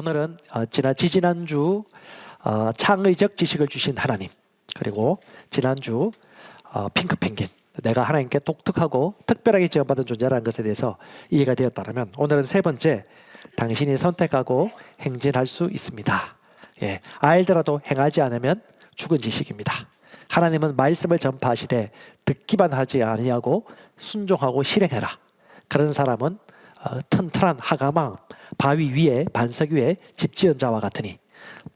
오늘은 지지난주 창의적 지식을 주신 하나님, 그리고 지난주 핑크 펭귄, 내가 하나님께 독특하고 특별하게 지원받은 존재라는 것에 대해서 이해가 되었다면, 오늘은 세 번째, 당신이 선택하고 행진할 수 있습니다. 예, 알더라도 행하지 않으면 죽은 지식입니다. 하나님은 말씀을 전파하시되 듣기만 하지 아니하고 순종하고 실행해라. 그런 사람은 튼튼한 하가망 바위 위에 반석 위에 집 지은 자와 같으니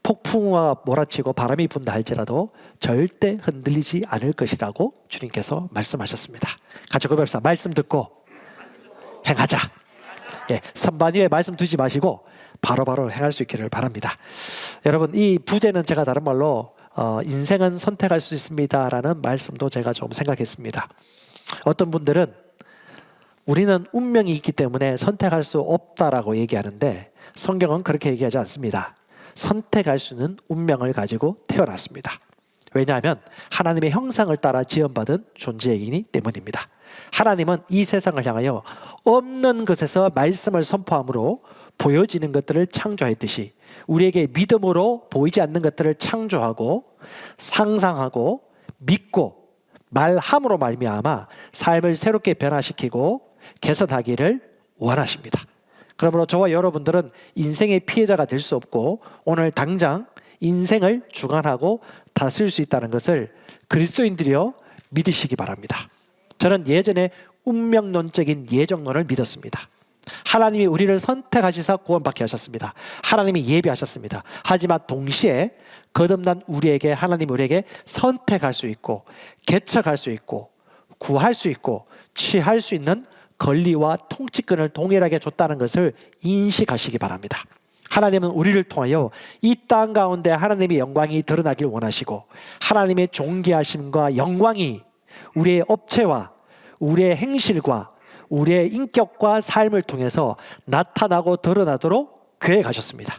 폭풍우가 몰아치고 바람이 분다 할지라도 절대 흔들리지 않을 것이라고 주님께서 말씀하셨습니다. 같이 고백합시다. 말씀 듣고 행하자. 예, 선반 위에 말씀 두지 마시고 바로바로 행할 수 있기를 바랍니다. 여러분, 이 부제는 제가 다른 말로 인생은 선택할 수 있습니다 라는 말씀도 제가 좀 생각했습니다. 어떤 분들은 우리는 운명이 있기 때문에 선택할 수 없다라고 얘기하는데, 성경은 그렇게 얘기하지 않습니다. 선택할 수 있는 운명을 가지고 태어났습니다. 왜냐하면 하나님의 형상을 따라 지원받은 존재이기 때문입니다. 하나님은 이 세상을 향하여 없는 것에서 말씀을 선포함으로 보여지는 것들을 창조했듯이, 우리에게 믿음으로 보이지 않는 것들을 창조하고 상상하고 믿고 말함으로 말미암아 삶을 새롭게 변화시키고 개선하기를 원하십니다. 그러므로 저와 여러분들은 인생의 피해자가 될 수 없고, 오늘 당장 인생을 주관하고 다스릴 수 있다는 것을 그리스도인들이여 믿으시기 바랍니다. 저는 예전에 운명론적인 예정론을 믿었습니다. 하나님이 우리를 선택하시사 구원받게 하셨습니다. 하나님이 예비하셨습니다. 하지만 동시에 거듭난 우리에게, 하나님 우리에게 선택할 수 있고 개척할 수 있고 구할 수 있고 취할 수 있는 권리와 통치권을 동일하게 줬다는 것을 인식하시기 바랍니다. 하나님은 우리를 통하여 이 땅 가운데 하나님의 영광이 드러나길 원하시고, 하나님의 존귀하심과 영광이 우리의 업체와 우리의 행실과 우리의 인격과 삶을 통해서 나타나고 드러나도록 계획하셨습니다.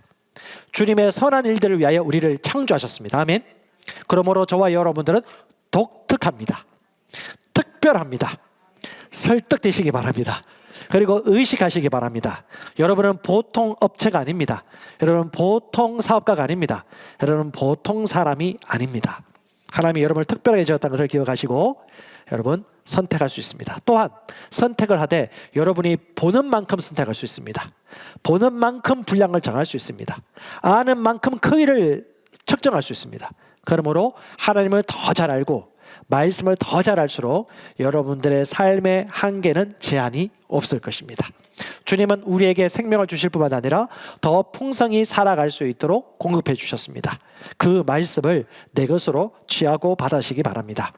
주님의 선한 일들을 위하여 우리를 창조하셨습니다. 아멘. 그러므로 저와 여러분들은 독특합니다. 특별합니다. 설득되시기 바랍니다. 그리고 의식하시기 바랍니다. 여러분은 보통 업체가 아닙니다. 여러분은 보통 사업가가 아닙니다. 여러분은 보통 사람이 아닙니다. 하나님이 여러분을 특별하게 지었다는 것을 기억하시고 여러분 선택할 수 있습니다. 또한 선택을 하되 여러분이 보는 만큼 선택할 수 있습니다. 보는 만큼 분량을 정할 수 있습니다. 아는 만큼 크기를 측정할 수 있습니다. 그러므로 하나님을 더 잘 알고 말씀을 더 잘 알수록 여러분들의 삶의 한계는 제한이 없을 것입니다. 주님은 우리에게 생명을 주실 뿐만 아니라 더 풍성히 살아갈 수 있도록 공급해 주셨습니다. 그 말씀을 내 것으로 취하고 받으시기 바랍니다.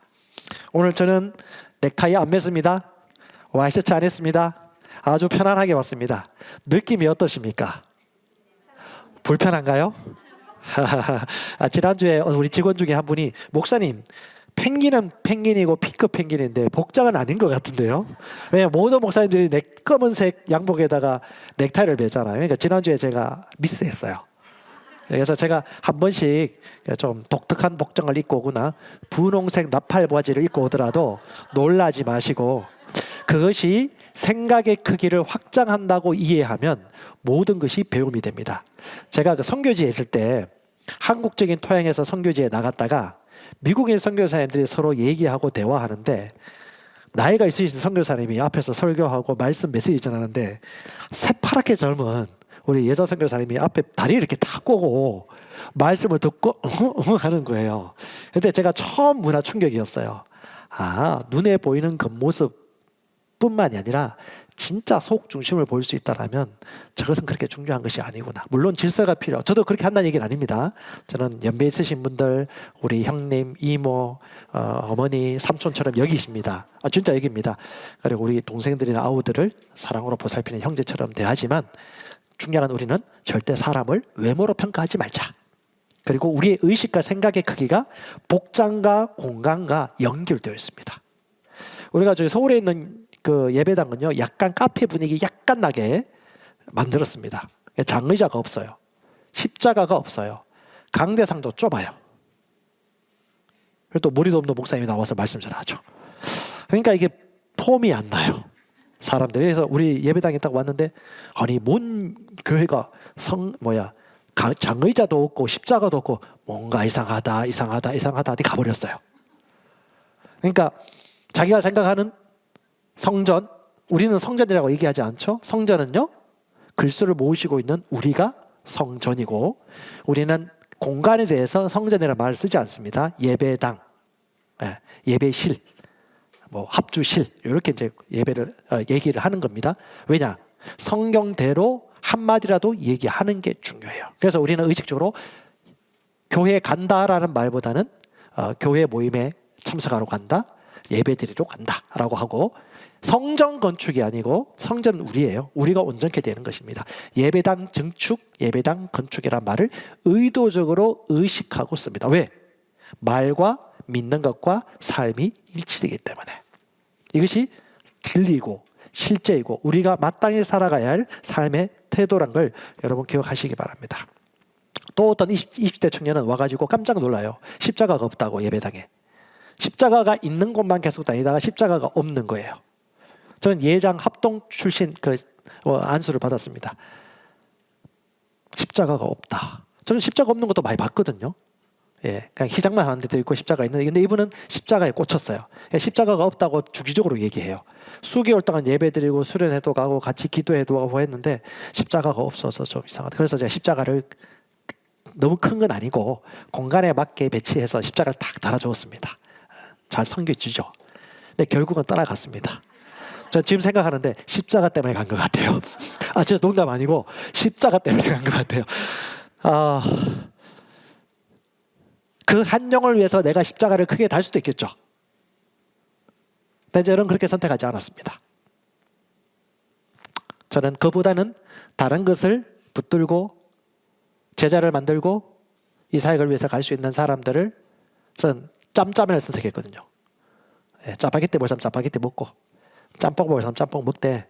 오늘 저는 넥타이 안 맸습니다. 와이셔츠 안 했습니다. 아주 편안하게 왔습니다. 느낌이 어떠십니까? 불편한가요? 지난주에 우리 직원 중에 한 분이, 목사님 펭귄은 펭귄이고 핑크 펭귄인데 복장은 아닌 것 같은데요. 왜냐하면 모든 목사님들이 검은색 양복에다가 넥타이를 매잖아요. 그러니까 지난주에 제가 미스했어요. 그래서 제가 한 번씩 좀 독특한 복장을 입고 오거나 분홍색 나팔 바지를 입고 오더라도 놀라지 마시고, 그것이 생각의 크기를 확장한다고 이해하면 모든 것이 배움이 됩니다. 제가 그 선교지에 있을 때 한국적인 토양에서 선교지에 나갔다가 미국인 선교사님들이 서로 얘기하고 대화하는데, 나이가 있으신 선교사님이 앞에서 설교하고 말씀 메시지 전하는데 새파랗게 젊은 우리 여자 선교사님이 앞에 다리 이렇게 탁 꼬고 말씀을 듣고 하는 거예요. 근데 제가 처음 문화 충격이었어요. 아, 눈에 보이는 겉모습 뿐만이 아니라 진짜 속 중심을 볼 수 있다면 저것은 그렇게 중요한 것이 아니구나. 물론 질서가 필요. 저도 그렇게 한다는 얘기는 아닙니다. 저는 연배 있으신 분들, 우리 형님, 이모, 어머니, 삼촌처럼 여기십니다. 진짜 여기입니다. 그리고 우리 동생들이나 아우들을 사랑으로 보살피는 형제처럼 대하지만, 중요한 건 우리는 절대 사람을 외모로 평가하지 말자. 그리고 우리의 의식과 생각의 크기가 복장과 공간과 연결되어 있습니다. 우리가 저기 서울에 있는 그 예배당은요, 약간 카페 분위기 약간 나게 만들었습니다. 장의자가 없어요. 십자가가 없어요. 강대상도 좁아요. 그리고 또 머리도 없는 목사님이 나와서 말씀 전하죠. 그러니까 이게 폼이 안 나요. 사람들이. 그래서 우리 예배당에 딱 왔는데 아니 뭔 교회가 장의자도 없고 십자가도 없고 뭔가 이상하다 어디 가버렸어요. 그러니까 자기가 생각하는 성전, 우리는 성전이라고 얘기하지 않죠. 성전은요 그리스도를 모시고 있는 우리가 성전이고, 우리는 공간에 대해서 성전이라는 말을 쓰지 않습니다. 예배당, 예배실, 합주실, 이렇게 이제 얘기를 하는 겁니다. 왜냐? 성경대로 한마디라도 얘기하는 게 중요해요. 그래서 우리는 의식적으로 교회 간다라는 말보다는 교회 모임에 참석하러 간다, 예배 드리러 간다라고 하고, 성전 건축이 아니고 성전은 우리예요. 우리가 온전케 되는 것입니다. 예배당 증축, 예배당 건축이란 말을 의도적으로 의식하고 씁니다. 왜? 말과 믿는 것과 삶이 일치되기 때문에. 이것이 진리이고 실제이고 우리가 마땅히 살아가야 할 삶의 태도란 걸 여러분 기억하시기 바랍니다. 또 어떤 20대 청년은 와가지고 깜짝 놀라요. 십자가가 없다고, 예배당에. 십자가가 있는 곳만 계속 다니다가 십자가가 없는 거예요. 저는 예장 합동 출신 안수를 받았습니다. 십자가가 없다. 저는 십자가 없는 것도 많이 봤거든요. 그냥 희장만 하는 데도 있고 십자가 있는데, 근데 이분은 십자가에 꽂혔어요. 십자가가 없다고 주기적으로 얘기해요. 수개월 동안 예배드리고 수련회도 가고 같이 기도회도 가고 했는데 십자가가 없어서 좀 이상하다. 그래서 제가 십자가를 너무 큰 건 아니고 공간에 맞게 배치해서 십자가를 탁 달아주었습니다. 잘 섬겨주죠. 근데 결국은 떠나갔습니다. 전 지금 생각하는데 십자가 때문에 간 것 같아요. 진짜 농담 아니고 십자가 때문에 간 것 같아요. 그 한 영을 위해서 내가 십자가를 크게 달 수도 있겠죠. 근데 저는 그렇게 선택하지 않았습니다. 저는 그보다는 다른 것을 붙들고 제자를 만들고 이 사역을 위해서 갈 수 있는 사람들을 저는 짬짜면을 선택했거든요. 짜파게티 먹을 사람 짜파게티 먹고 짬뽕 먹을 사람 짬뽕 먹되,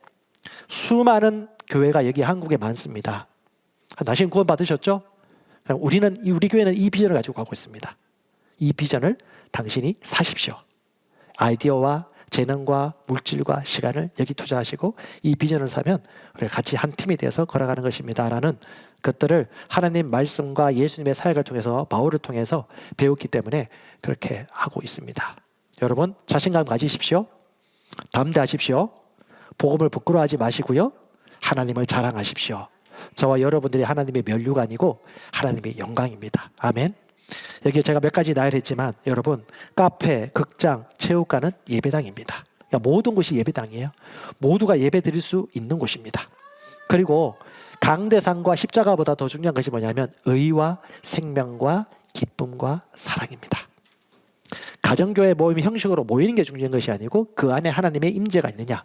수많은 교회가 여기 한국에 많습니다. 당신 구원 받으셨죠? 우리 교회는 이 비전을 가지고 가고 있습니다. 이 비전을 당신이 사십시오. 아이디어와 재능과 물질과 시간을 여기 투자하시고 이 비전을 사면 우리가 같이 한 팀이 되어서 걸어가는 것입니다 라는 것들을 하나님 말씀과 예수님의 사역을 통해서, 바울을 통해서 배웠기 때문에 그렇게 하고 있습니다. 여러분 자신감 가지십시오. 담대하십시오. 복음을 부끄러워하지 마시고요, 하나님을 자랑하십시오. 저와 여러분들이 하나님의 면류가 아니고 하나님의 영광입니다. 아멘. 여기 제가 몇 가지 나열했지만 여러분, 카페, 극장, 체육관은 예배당입니다. 그러니까 모든 곳이 예배당이에요. 모두가 예배 드릴 수 있는 곳입니다. 그리고 강대상과 십자가보다 더 중요한 것이 뭐냐면 의와 생명과 기쁨과 사랑입니다. 가정교회 모임 형식으로 모이는 게 중요한 것이 아니고 그 안에 하나님의 임재가 있느냐,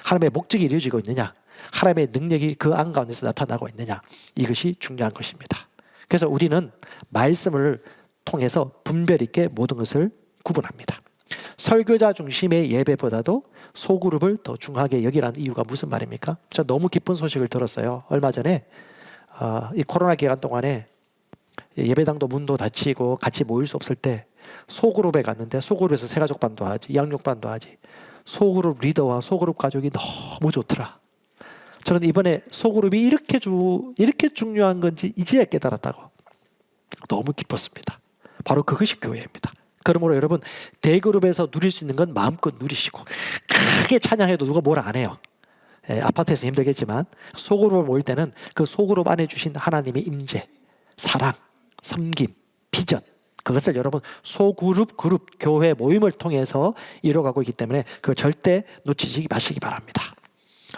하나님의 목적이 이루어지고 있느냐, 하나님의 능력이 그 안 가운데서 나타나고 있느냐, 이것이 중요한 것입니다. 그래서 우리는 말씀을 통해서 분별 있게 모든 것을 구분합니다. 설교자 중심의 예배보다도 소그룹을 더 중요하게 여기라는 이유가 무슨 말입니까? 저 너무 기쁜 소식을 들었어요. 얼마 전에 이 코로나 기간 동안에 예배당도 문도 닫히고 같이 모일 수 없을 때 소그룹에 갔는데, 소그룹에서 새가족반도 하지, 양육반도 하지, 소그룹 리더와 소그룹 가족이 너무 좋더라. 저는 이번에 소그룹이 이렇게 중요한 건지 이제야 깨달았다고. 너무 기뻤습니다. 바로 그것이 교회입니다. 그러므로 여러분, 대그룹에서 누릴 수 있는 건 마음껏 누리시고, 크게 찬양해도 누가 뭐라 안 해요. 아파트에서 힘들겠지만 소그룹을 모일 때는 그 소그룹 안에 주신 하나님의 임재, 사랑, 섬김, 비전, 그것을 여러분 소그룹, 교회 모임을 통해서 이뤄가고 있기 때문에 그걸 절대 놓치지 마시기 바랍니다.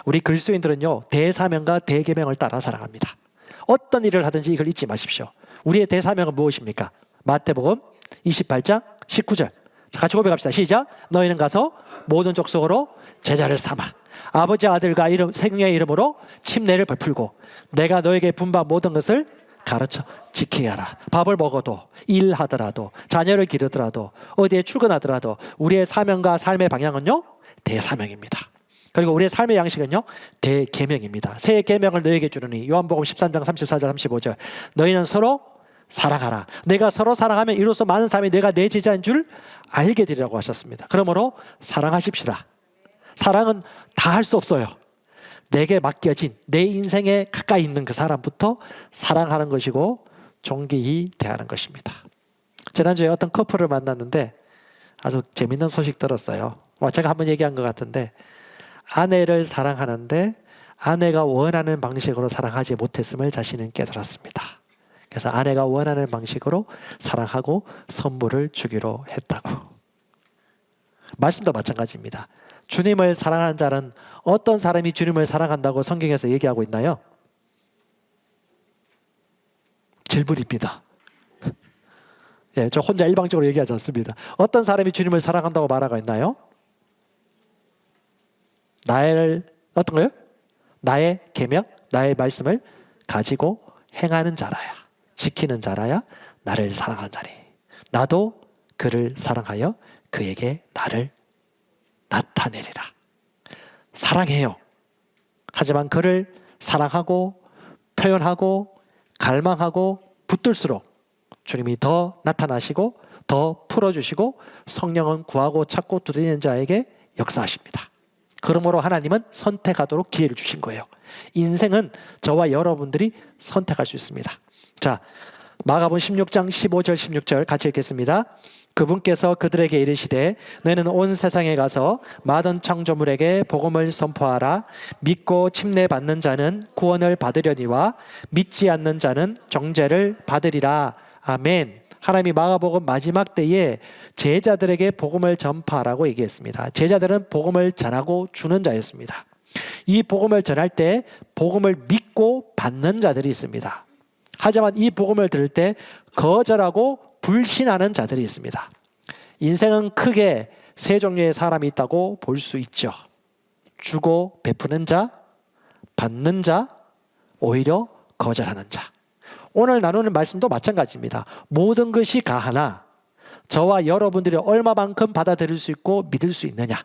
우리 그리스도인들은요, 대사명과 대계명을 따라 살아갑니다. 어떤 일을 하든지 이걸 잊지 마십시오. 우리의 대사명은 무엇입니까? 마태복음 28장 19절. 자, 같이 고백합시다. 시작. 너희는 가서 모든 족속으로 제자를 삼아 아버지, 아들과 성령의 이름으로 침례를 베풀고 내가 너에게 분부한 모든 것을 가르쳐 지키게 하라. 밥을 먹어도, 일하더라도, 자녀를 기르더라도, 어디에 출근하더라도 우리의 사명과 삶의 방향은요, 대사명입니다. 그리고 우리의 삶의 양식은요, 대계명입니다. 새 계명을 너에게 주느니, 요한복음 13장 34절 35절. 너희는 서로 사랑하라. 내가 서로 사랑하면 이로써 많은 사람이 내가 내 제자인 줄 알게 되리라고 하셨습니다. 그러므로 사랑하십시다. 사랑은 다 할 수 없어요. 내게 맡겨진 내 인생에 가까이 있는 그 사람부터 사랑하는 것이고 존귀히 대하는 것입니다. 지난주에 어떤 커플을 만났는데 아주 재밌는 소식 들었어요. 제가 한번 얘기한 것 같은데 아내를 사랑하는데 아내가 원하는 방식으로 사랑하지 못했음을 자신은 깨달았습니다. 그래서 아내가 원하는 방식으로 사랑하고 선물을 주기로 했다고. 말씀도 마찬가지입니다. 주님을 사랑하는 자는 어떤 사람이 주님을 사랑한다고 성경에서 얘기하고 있나요? 질문입니다. 예, 저 혼자 일방적으로 얘기하지 않습니다. 어떤 사람이 주님을 사랑한다고 말하고 있나요? 어떤 거요? 나의 계명, 나의 말씀을 가지고 행하는 자라야, 지키는 자라야 나를 사랑하는 자니 나도 그를 사랑하여 그에게 나를 나타내리라. 사랑해요. 하지만 그를 사랑하고 표현하고 갈망하고 붙들수록 주님이 더 나타나시고 더 풀어주시고 성령은 구하고 찾고 두드리는 자에게 역사하십니다. 그러므로 하나님은 선택하도록 기회를 주신 거예요. 인생은 저와 여러분들이 선택할 수 있습니다. 자, 마가복음 16장 15절 16절 같이 읽겠습니다. 그분께서 그들에게 이르시되 너희는 온 세상에 가서 모든 창조물에게 복음을 선포하라. 믿고 침례받는 자는 구원을 받으려니와 믿지 않는 자는 정죄를 받으리라. 아멘. 하나님이 마가복음 마지막 때에 제자들에게 복음을 전파하라고 얘기했습니다. 제자들은 복음을 전하고 주는 자였습니다. 이 복음을 전할 때 복음을 믿고 받는 자들이 있습니다. 하지만 이 복음을 들을 때 거절하고 불신하는 자들이 있습니다. 인생은 크게 세 종류의 사람이 있다고 볼 수 있죠. 주고 베푸는 자, 받는 자, 오히려 거절하는 자. 오늘 나누는 말씀도 마찬가지입니다. 모든 것이 가하나 저와 여러분들이 얼마만큼 받아들일 수 있고 믿을 수 있느냐,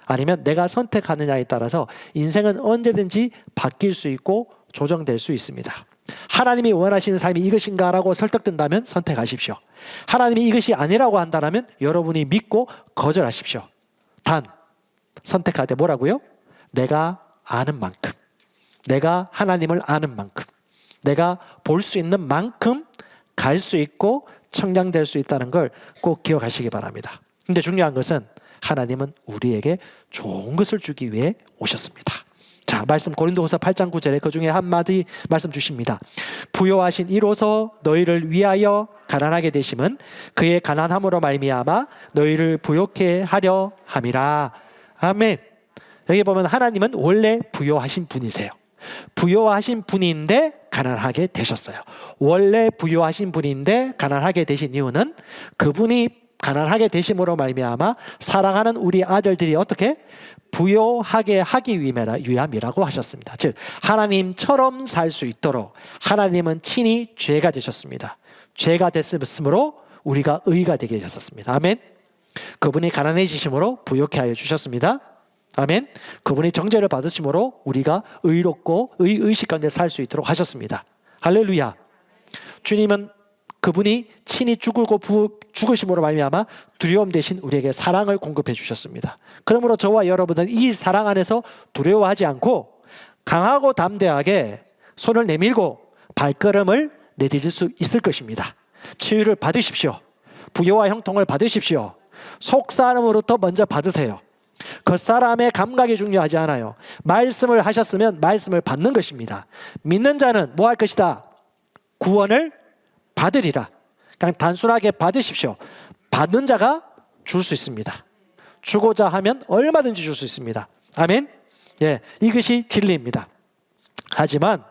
아니면 내가 선택하느냐에 따라서 인생은 언제든지 바뀔 수 있고 조정될 수 있습니다. 하나님이 원하시는 삶이 이것인가라고 설득된다면 선택하십시오. 하나님이 이것이 아니라고 한다면 여러분이 믿고 거절하십시오. 단 선택할 때 뭐라고요? 내가 아는 만큼, 내가 하나님을 아는 만큼, 내가 볼 수 있는 만큼 갈 수 있고 청량될 수 있다는 걸 꼭 기억하시기 바랍니다. 근데 중요한 것은 하나님은 우리에게 좋은 것을 주기 위해 오셨습니다. 자, 말씀 고린도후서 8장 9절에 그 중에 한마디 말씀 주십니다. 부요하신 이로써 너희를 위하여 가난하게 되심은 그의 가난함으로 말미암아 너희를 부요케 하려 함이라. 아멘. 여기 보면 하나님은 원래 부요하신 분이세요. 부요하신 분인데 가난하게 되셨어요. 원래 부요하신 분인데 가난하게 되신 이유는 그분이 가난하게 되심으로 말미암아 사랑하는 우리 아들들이 어떻게 부요하게 하기 위함이라고 하셨습니다. 즉 하나님처럼 살 수 있도록 하나님은 친히 죄가 되셨습니다. 죄가 됐으므로 우리가 의가 되게 하셨습니다. 아멘. 그분이 가난해지심으로 부요케 하여 주셨습니다. 아멘. 그분이 정죄를 받으심으로 우리가 의롭고 의식 가운데 살 수 있도록 하셨습니다. 할렐루야. 주님은 그분이 친히 죽으심으로 말미암아 두려움 대신 우리에게 사랑을 공급해 주셨습니다. 그러므로 저와 여러분은 이 사랑 안에서 두려워하지 않고 강하고 담대하게 손을 내밀고 발걸음을 내딛을 수 있을 것입니다. 치유를 받으십시오. 부요와 형통을 받으십시오. 속사람으로부터 먼저 받으세요. 겉사람의 감각이 중요하지 않아요. 말씀을 하셨으면 말씀을 받는 것입니다. 믿는 자는 뭐 할 것이다? 구원을 받으리라. 그냥 단순하게 받으십시오. 받는 자가 줄 수 있습니다. 주고자 하면 얼마든지 줄 수 있습니다. 아멘. 예, 이것이 진리입니다. 하지만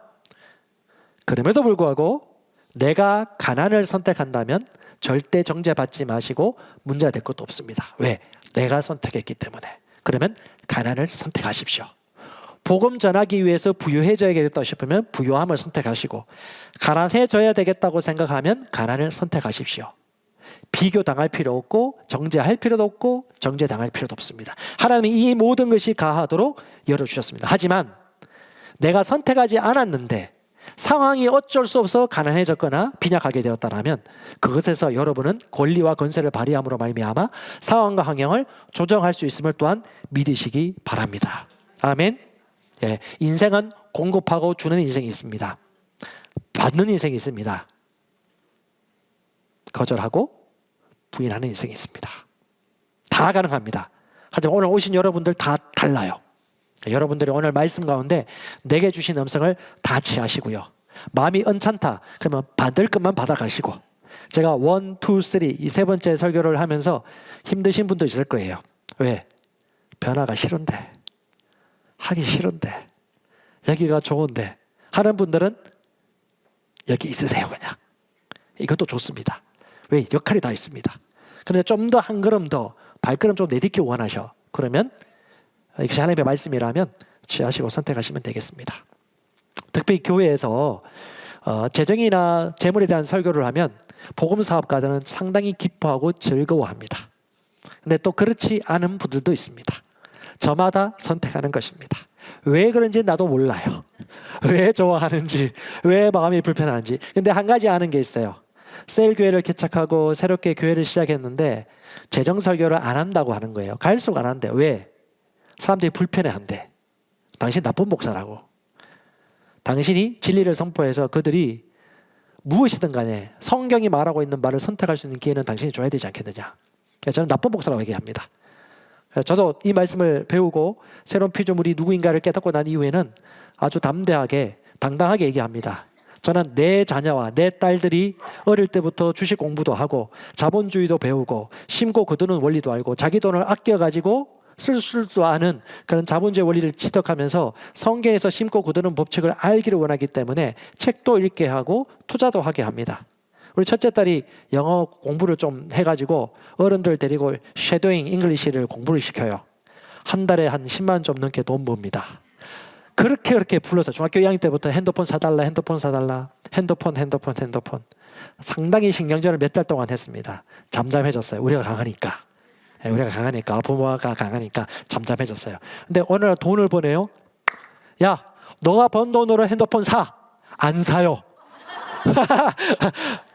그럼에도 불구하고 내가 가난을 선택한다면 절대 정죄받지 마시고 문제가 될 것도 없습니다. 왜? 내가 선택했기 때문에. 그러면 가난을 선택하십시오. 복음 전하기 위해서 부유해져야겠다 싶으면 부유함을 선택하시고, 가난해져야 되겠다고 생각하면 가난을 선택하십시오. 비교당할 필요 없고 정죄할 필요도 없고 정죄당할 필요도 없습니다. 하나님이 이 모든 것이 가하도록 열어주셨습니다. 하지만 내가 선택하지 않았는데 상황이 어쩔 수 없어 가난해졌거나 빈약하게 되었다라면 그것에서 여러분은 권리와 권세를 발휘함으로 말미암아 상황과 환경을 조정할 수 있음을 또한 믿으시기 바랍니다. 아멘. 예, 인생은 공급하고 주는 인생이 있습니다. 받는 인생이 있습니다. 거절하고 부인하는 인생이 있습니다. 다 가능합니다. 하지만 오늘 오신 여러분들 다 달라요. 여러분들이 오늘 말씀 가운데 내게 주신 음성을 다 취하시고요. 마음이 언짢다 그러면 받을 것만 받아가시고, 제가 1, 2, 3 이 세 번째 설교를 하면서 힘드신 분도 있을 거예요. 왜? 변화가 싫은데, 하기 싫은데, 여기가 좋은데 하는 분들은 여기 있으세요. 그냥 이것도 좋습니다. 왜? 역할이 다 있습니다. 그런데 좀 더 한 걸음 더 발걸음 좀 내딛기 원하셔. 그러면 이것이 하나님의 말씀이라면 취하시고 선택하시면 되겠습니다. 특히 교회에서 재정이나 재물에 대한 설교를 하면 복음 사업가들은 상당히 기뻐하고 즐거워합니다. 근데 또 그렇지 않은 분들도 있습니다. 저마다 선택하는 것입니다. 왜 그런지 나도 몰라요. 왜 좋아하는지, 왜 마음이 불편한지. 근데 한 가지 아는 게 있어요. 셀교회를 개척하고 새롭게 교회를 시작했는데 재정 설교를 안 한다고 하는 거예요. 갈수록 안 한대요. 왜? 사람들이 불편해한대. 당신 나쁜 목사라고. 당신이 진리를 선포해서 그들이 무엇이든 간에 성경이 말하고 있는 말을 선택할 수 있는 기회는 당신이 줘야 되지 않겠느냐. 저는 나쁜 목사라고 얘기합니다. 저도 이 말씀을 배우고 새로운 피조물이 누구인가를 깨닫고 난 이후에는 아주 담대하게 당당하게 얘기합니다. 저는 내 자녀와 내 딸들이 어릴 때부터 주식 공부도 하고 자본주의도 배우고 심고 거두는 원리도 알고 자기 돈을 아껴가지고 쓸 줄도 아는 그런 자본주의 원리를 지덕하면서 성경에서 심고 거두는 법칙을 알기를 원하기 때문에 책도 읽게 하고 투자도 하게 합니다. 우리 첫째 딸이 영어 공부를 좀 해가지고 어른들 데리고 쉐도잉 잉글리시를 공부를 시켜요. 한 달에 한 10만 원 좀 넘게 돈 법니다. 그렇게 불러서 중학교 2학년 때부터 핸드폰 사달라, 핸드폰. 상당히 신경전을 몇 달 동안 했습니다. 잠잠해졌어요. 우리가 강하니까. 부모가 강하니까 잠잠해졌어요. 근데 어느 날 돈을 보내요. 야, 너가 번 돈으로 핸드폰 사. 안 사요.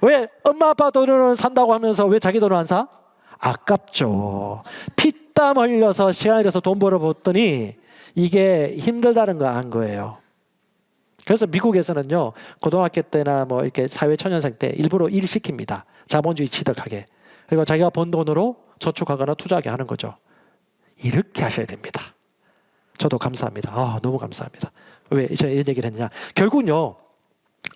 왜? 엄마 아빠 돈으로는 산다고 하면서 왜 자기 돈을 안 사? 아깝죠. 피땀 흘려서 시간을 들여서 돈 벌어봤더니 이게 힘들다는 거 안 거예요. 그래서 미국에서는요, 고등학교 때나 뭐 이렇게 사회초년생 때 일부러 일 시킵니다. 자본주의 지덕하게. 그리고 자기가 번 돈으로 저축하거나 투자하게 하는 거죠. 이렇게 하셔야 됩니다. 저도 감사합니다. 너무 감사합니다. 왜 제가 이런 얘기를 했느냐? 결국은요,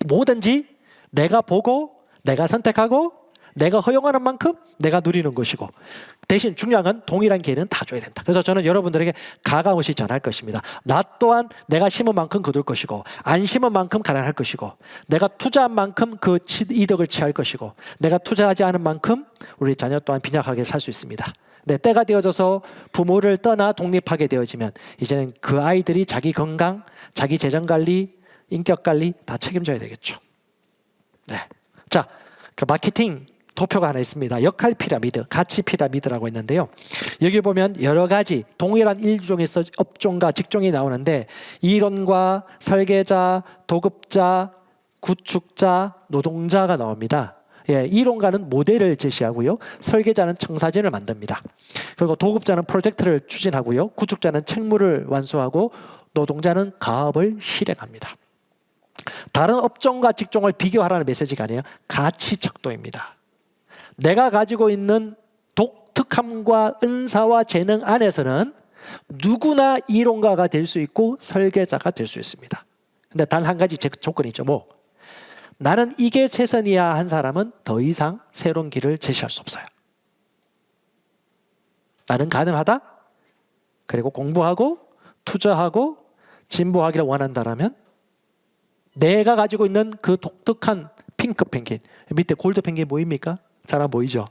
뭐든지 내가 보고 내가 선택하고 내가 허용하는 만큼 내가 누리는 것이고, 대신 중요한 건 동일한 기회는 다 줘야 된다. 그래서 저는 여러분들에게 가감없이 전할 것입니다. 나 또한 내가 심은 만큼 거둘 것이고, 안 심은 만큼 가난할 것이고, 내가 투자한 만큼 그 이득을 취할 것이고, 내가 투자하지 않은 만큼 우리 자녀 또한 빈약하게 살 수 있습니다. 근데 때가 되어져서 부모를 떠나 독립하게 되어지면 이제는 그 아이들이 자기 건강, 자기 재정관리, 인격관리 다 책임져야 되겠죠. 네. 자, 그 마케팅 도표가 하나 있습니다. 역할 피라미드, 가치 피라미드라고 있는데요. 여기 보면 여러 가지 동일한 일종에서 업종과 직종이 나오는데, 이론과 설계자, 도급자, 구축자, 노동자가 나옵니다. 예, 이론가는 모델을 제시하고요. 설계자는 청사진을 만듭니다. 그리고 도급자는 프로젝트를 추진하고요. 구축자는 책무를 완수하고, 노동자는 가업을 실행합니다. 다른 업종과 직종을 비교하라는 메시지가 아니에요. 가치 척도입니다. 내가 가지고 있는 독특함과 은사와 재능 안에서는 누구나 이론가가 될 수 있고 설계자가 될 수 있습니다. 근데 단 한 가지 조건이죠. 나는 이게 최선이야 한 사람은 더 이상 새로운 길을 제시할 수 없어요. 나는 가능하다, 그리고 공부하고 투자하고 진보하기를 원한다라면 내가 가지고 있는 그 독특한 핑크 펭귄, 밑에 골드 펭귄 보입니까? 잘 안 보이죠?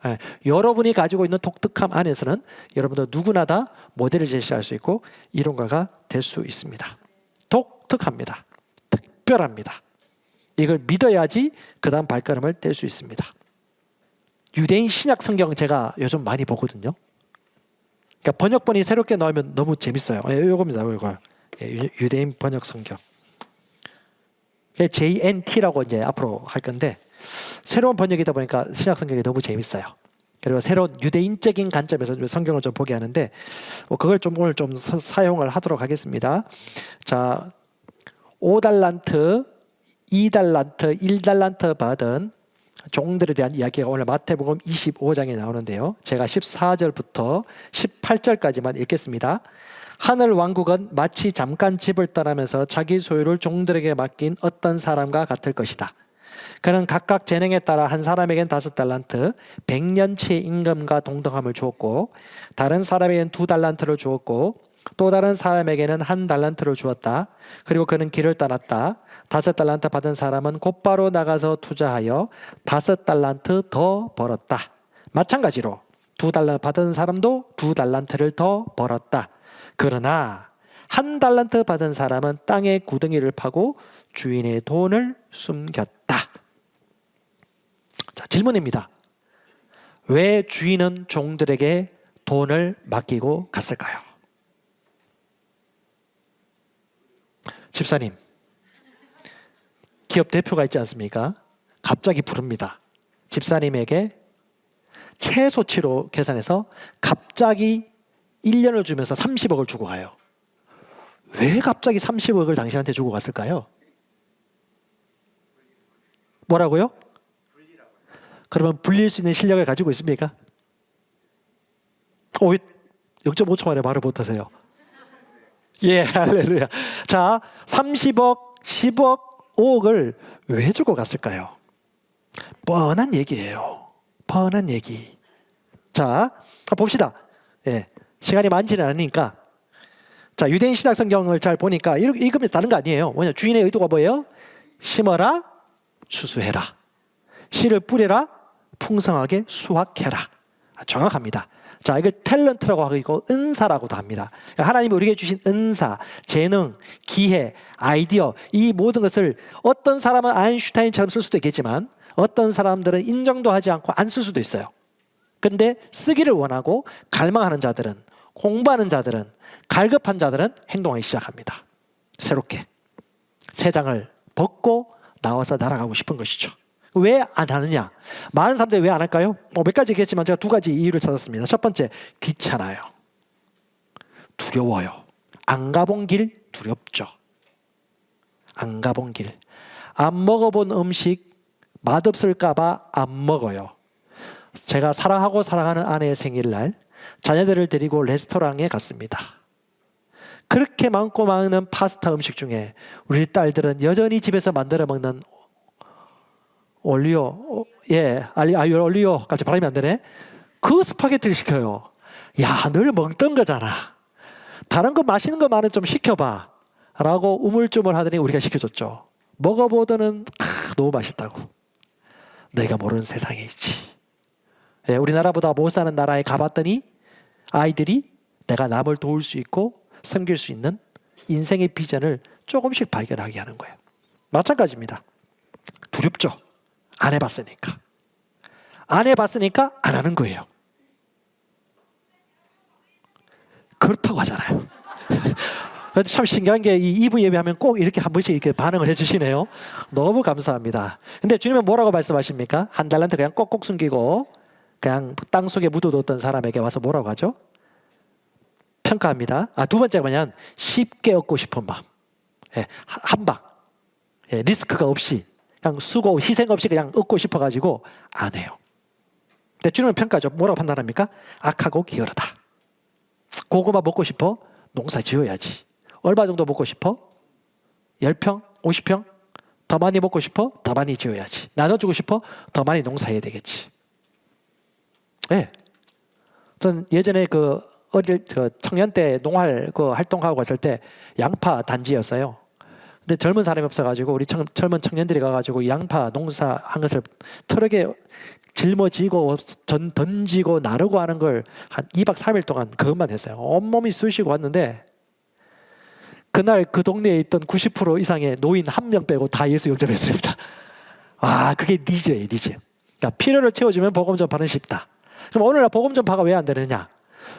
네. 여러분이 가지고 있는 독특함 안에서는 여러분도 누구나 다 모델을 제시할 수 있고 이론가가 될 수 있습니다. 독특합니다. 특별합니다. 이걸 믿어야지 그 다음 발걸음을 뗄 수 있습니다. 유대인 신약 성경 제가 요즘 많이 보거든요. 그러니까 번역본이 새롭게 나오면 너무 재밌어요. 이겁니다. 이거. 유대인 번역 성경. JNT라고 이제 앞으로 할 건데 새로운 번역이다 보니까 신약 성경이 너무 재밌어요. 그리고 새로운 유대인적인 관점에서 성경을 좀 보게 하는데 그걸 좀 오늘 좀 사용을 하도록 하겠습니다. 자, 5달란트, 2달란트, 1달란트 받은 종들에 대한 이야기가 오늘 마태복음 25장에 나오는데요. 제가 14절부터 18절까지만 읽겠습니다. 하늘 왕국은 마치 잠깐 집을 떠나면서 자기 소유를 종들에게 맡긴 어떤 사람과 같을 것이다. 그는 각각 재능에 따라 한 사람에겐 5달란트, 100년치의 임금과 동등함을 주었고 다른 사람에겐 2달란트를 주었고 또 다른 사람에게는 1달란트를 주었다. 그리고 그는 길을 떠났다. 5달란트 받은 사람은 곧바로 나가서 투자하여 5달란트 더 벌었다. 마찬가지로 2달란트 받은 사람도 2달란트를 더 벌었다. 그러나 1달란트 받은 사람은 땅에 구덩이를 파고 주인의 돈을 숨겼다. 자, 질문입니다. 왜 주인은 종들에게 돈을 맡기고 갔을까요? 집사님, 기업 대표가 있지 않습니까? 갑자기 부릅니다. 집사님에게 최소치로 계산해서 갑자기 1년을 주면서 30억을 주고 가요. 왜 갑자기 30억을 당신한테 주고 갔을까요? 뭐라고요? 그러면 불릴 수 있는 실력을 가지고 있습니까? 왜 0.5초 만에 말을 못하세요? 예, 할렐루야. 자, 30억, 10억, 5억을 왜 주고 갔을까요? 뻔한 얘기예요. 뻔한 얘기. 자, 봅시다. 예, 시간이 많지는 않으니까. 자, 유대인 신약 성경을 잘 보니까 읽으면 다른 거 아니에요. 뭐냐, 주인의 의도가 뭐예요? 심어라, 추수해라. 씨를 뿌려라, 풍성하게 수확해라. 정확합니다. 자, 이걸 탤런트라고 하고 은사라고도 합니다. 하나님이 우리에게 주신 은사, 재능, 기회, 아이디어, 이 모든 것을 어떤 사람은 아인슈타인처럼 쓸 수도 있겠지만 어떤 사람들은 인정도 하지 않고 안 쓸 수도 있어요. 그런데 쓰기를 원하고 갈망하는 자들은, 공부하는 자들은, 갈급한 자들은 행동하기 시작합니다. 새롭게 새 장을 벗고 나와서 날아가고 싶은 것이죠. 왜 안 하느냐? 많은 사람들이 왜 안 할까요? 몇 가지 얘기했지만 제가 2가지 이유를 찾았습니다. 첫 번째, 귀찮아요. 두려워요. 안 가본 길 두렵죠. 안 가본 길. 안 먹어본 음식 맛없을까 봐 안 먹어요. 제가 사랑하고 사랑하는 아내의 생일날 자녀들을 데리고 레스토랑에 갔습니다. 그렇게 많고 많은 파스타 음식 중에 우리 딸들은 여전히 집에서 만들어 먹는 올리오, 아유 올리오, 갑자기 발음이 안 되네. 그 스파게티를 시켜요. 야, 늘 먹던 거잖아. 다른 거 맛있는 거 많은 좀 시켜봐. 라고 우물쭈물 하더니 우리가 시켜줬죠. 먹어보더는 너무 맛있다고. 내가 모르는 세상에 있지. 예, 우리나라보다 못 사는 나라에 가봤더니 아이들이 내가 남을 도울 수 있고 섬길 수 있는 인생의 비전을 조금씩 발견하게 하는 거예요. 마찬가지입니다. 두렵죠. 안 해봤으니까. 안 해봤으니까 안 하는 거예요. 그렇다고 하잖아요. 참 신기한 게 이 2부 예배하면 꼭 이렇게 한 번씩 이렇게 반응을 해주시네요. 너무 감사합니다. 근데 주님은 뭐라고 말씀하십니까? 1달란트 그냥 꼭꼭 숨기고 그냥 땅 속에 묻어뒀던 사람에게 와서 뭐라고 하죠? 평가합니다. 2번째가 뭐냐면 쉽게 얻고 싶은 마음. 예, 한 방. 예, 리스크가 없이 그냥 수고, 희생 없이 그냥 얻고 싶어가지고 안 해요. 근데 주님은 평가죠. 뭐라고 판단합니까? 악하고 게으르다. 고구마 먹고 싶어? 농사 지어야지. 얼마 정도 먹고 싶어? 10평? 50평? 더 많이 먹고 싶어? 더 많이 지어야지. 나눠주고 싶어? 더 많이 농사해야 되겠지. 네. 전 예전에 청년 때 농활 활동하고 갔을 때 양파 단지였어요. 근데 젊은 사람이 없어가지고 우리 젊은 청년들이 가가지고 양파 농사한 것을 트럭에 짊어지고 던지고 나르고 하는 걸 한 2박 3일 동안 그것만 했어요. 온몸이 쑤시고 왔는데 그날 그 동네에 있던 90% 이상의 노인 1명 빼고 다 예수 영접했습니다. 그게 니즈예요, 니즈. 그러니까 필요를 채워주면 복음 전파는 쉽다. 그럼 오늘날 복음 전파가 왜 안 되느냐?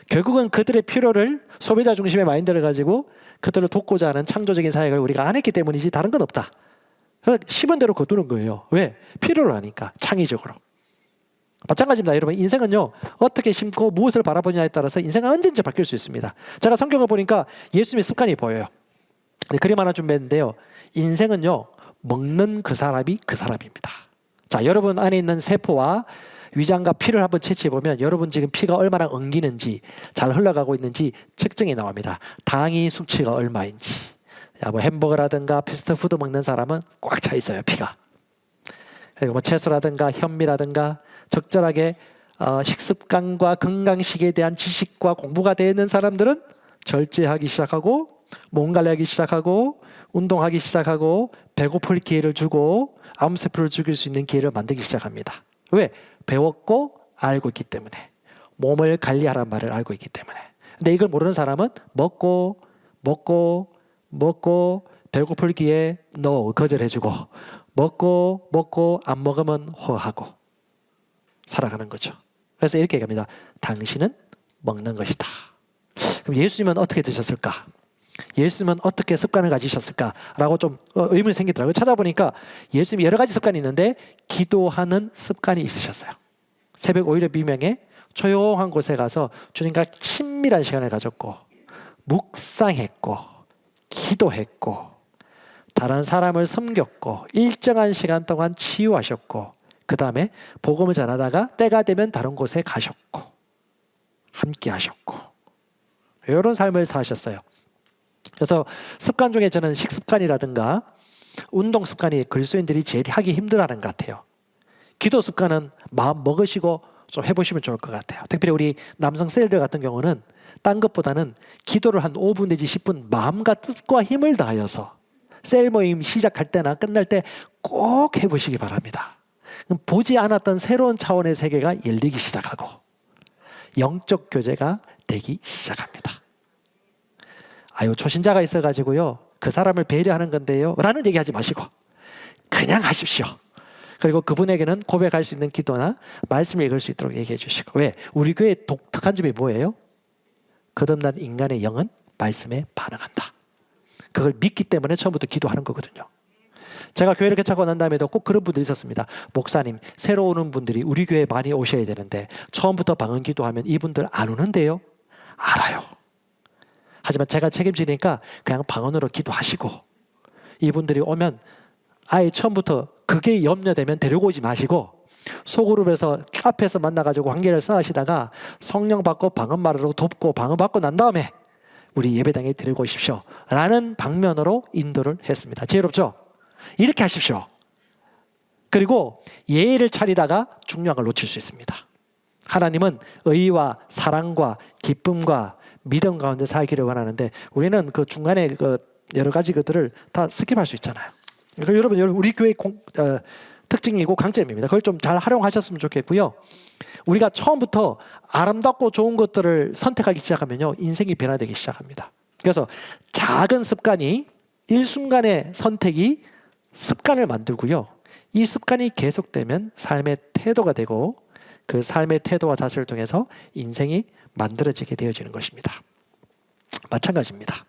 결국은 그들의 필요를 소비자 중심의 마인드를 가지고 그들을 돕고자 하는 창조적인 사역을 우리가 안 했기 때문이지 다른 건 없다. 심은 대로 거두는 거예요. 왜? 필요로 하니까, 창의적으로. 마찬가지입니다. 여러분, 인생은요, 어떻게 심고 무엇을 바라보냐에 따라서 인생은 언제든지 바뀔 수 있습니다. 제가 성경을 보니까 예수님의 습관이 보여요. 그림 하나 준비했는데요. 인생은요, 먹는 그 사람이 그 사람입니다. 자, 여러분 안에 있는 세포와 위장과 피를 한번 채취해 보면 여러분 지금 피가 얼마나 엉기는지, 잘 흘러가고 있는지 측정이 나옵니다. 당이 수치가 얼마인지. 뭐 햄버거라든가 패스트푸드 먹는 사람은 꽉 차 있어요, 피가. 그리고 뭐 채소라든가 현미라든가 적절하게 식습관과 건강식에 대한 지식과 공부가 되어 있는 사람들은 절제하기 시작하고, 몸 관리하기 시작하고, 운동하기 시작하고, 배고플 기회를 주고 암세포를 죽일 수 있는 기회를 만들기 시작합니다. 왜? 배웠고 알고 있기 때문에. 몸을 관리하라는 말을 알고 있기 때문에. 근데 이걸 모르는 사람은 먹고 배고플 기회에 거절해주고, 먹고 안 먹으면 호하고 살아가는 거죠. 그래서 이렇게 얘기합니다. 당신은 먹는 것이다. 그럼 예수님은 어떻게 드셨을까? 예수님은 어떻게 습관을 가지셨을까라고 좀 의문이 생기더라고요. 찾아보니까 예수님이 여러 가지 습관이 있는데 기도하는 습관이 있으셨어요. 새벽 오히려 비명에 조용한 곳에 가서 주님과 친밀한 시간을 가졌고, 묵상했고, 기도했고, 다른 사람을 섬겼고, 일정한 시간 동안 치유하셨고, 그 다음에 복음을 전하다가 때가 되면 다른 곳에 가셨고, 함께 하셨고, 이런 삶을 사셨어요. 그래서 습관 중에 저는 식습관이라든가 운동 습관이 그리스도인들이 제일 하기 힘들어하는 것 같아요. 기도 습관은 마음 먹으시고 좀 해보시면 좋을 것 같아요. 특별히 우리 남성 셀들 같은 경우는 딴 것보다는 기도를 한 5분 내지 10분 마음과 뜻과 힘을 다하여서 셀 모임 시작할 때나 끝날 때 꼭 해보시기 바랍니다. 보지 않았던 새로운 차원의 세계가 열리기 시작하고 영적 교제가 되기 시작합니다. 아유, 초신자가 있어가지고요, 그 사람을 배려하는 건데요 라는 얘기하지 마시고 그냥 하십시오. 그리고 그분에게는 고백할 수 있는 기도나 말씀을 읽을 수 있도록 얘기해 주시고. 왜? 우리 교회의 독특한 점이 뭐예요? 거듭난 인간의 영은 말씀에 반응한다. 그걸 믿기 때문에 처음부터 기도하는 거거든요. 제가 교회를 개척하고 난 다음에도 꼭 그런 분들이 있었습니다. 목사님, 새로 오는 분들이 우리 교회에 많이 오셔야 되는데 처음부터 방언 기도하면 이분들 안 오는데요? 알아요. 하지만 제가 책임지니까 그냥 방언으로 기도하시고, 이분들이 오면 아예 처음부터 그게 염려되면 데리고 오지 마시고 소그룹에서 카페에서 만나가지고 관계를 쌓으시다가 성령 받고 방언 말으로 돕고 방언 받고 난 다음에 우리 예배당에 데리고 오십시오 라는 방면으로 인도를 했습니다. 지혜롭죠? 이렇게 하십시오. 그리고 예의를 차리다가 중요한 걸 놓칠 수 있습니다. 하나님은 의와 사랑과 기쁨과 믿음 가운데 살기를 원하는데 우리는 그 중간에 그 여러 가지 것들을 다 스킵할 수 있잖아요. 그러니까 여러분 우리 교회 특징이고 강점입니다. 그걸 좀 잘 활용하셨으면 좋겠고요. 우리가 처음부터 아름답고 좋은 것들을 선택하기 시작하면요, 인생이 변화되기 시작합니다. 그래서 작은 습관이 일순간의 선택이 습관을 만들고요, 이 습관이 계속되면 삶의 태도가 되고 그 삶의 태도와 자세를 통해서 인생이 만들어지게 되어지는 것입니다. 마찬가지입니다.